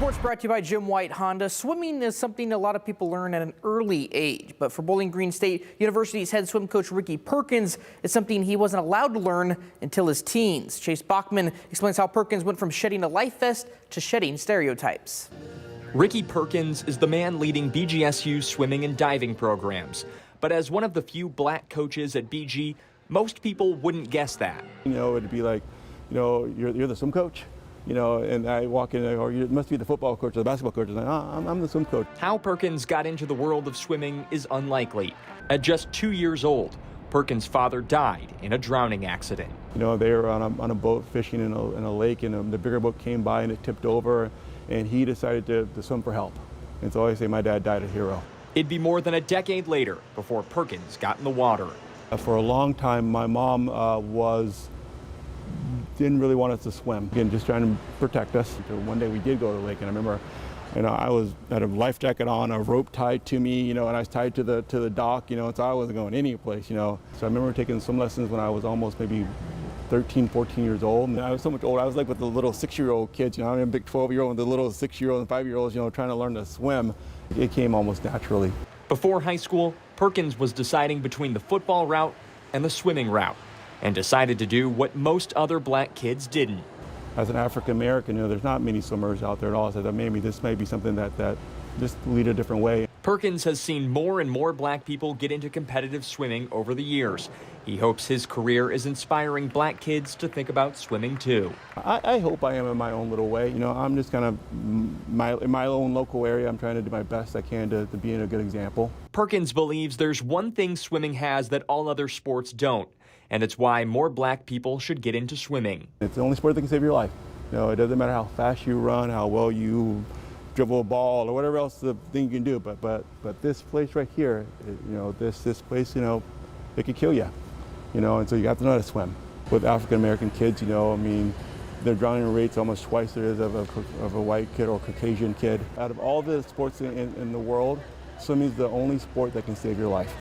Sports brought to you by Jim White Honda. Swimming is something a lot of people learn at an early age, but for Bowling Green State University's head swim coach Rickey Perkins, it's something he wasn't allowed to learn until his teens. Chase Bachman explains how Perkins went from shedding a life vest to shedding stereotypes. Rickey Perkins is the man leading BGSU swimming and diving programs, but as one of the few black coaches at BG, most people wouldn't guess that. You know, it'd be like, you know, you're the swim coach. You know, and I walk in, or you must be the football coach or the basketball coach. And I'm the swim coach. How Perkins got into the world of swimming is unlikely. At just 2 years old, Perkins' father died in a drowning accident. You know, they were on a boat fishing in a lake, and the bigger boat came by and it tipped over, and he decided to swim for help. And so I say my dad died a hero. It'd be more than a decade later before Perkins got in the water. For a long time, my mom didn't really want us to swim. Again, just trying to protect us. Until one day we did go to the lake, and I remember, you know, I had a life jacket on, a rope tied to me, you know, and I was tied to the dock, you know, and so I wasn't going any place, you know. So I remember taking some lessons when I was almost maybe 13, 14 years old. And I was so much older. I was like with the little 6-year-old kids, you know, I'm a big 12-year-old with the little 6-year-old and 5-year-olds, you know, trying to learn to swim. It came almost naturally. Before high school, Perkins was deciding between the football route and the swimming route, and decided to do what most other black kids didn't. As an African American, you know, there's not many swimmers out there at all, so that maybe this may be something that just lead a different way. Perkins has seen more and more black people get into competitive swimming over the years. He hopes his career is inspiring black kids to think about swimming too. I hope I am in my own little way. You know, I'm just kind of in my own local area. I'm trying to do my best I can to be a good example. Perkins believes there's one thing swimming has that all other sports don't, and it's why more black people should get into swimming. It's the only sport that can save your life. You know, it doesn't matter how fast you run, how well you dribble a ball, or whatever else the thing you can do. But this place right here, you know, this place, you know, it could kill you. You know, and so you have to know how to swim. With African American kids, you know, I mean, their drowning rate's almost twice there is of a white kid or Caucasian kid. Out of all the sports in the world, swimming is the only sport that can save your life.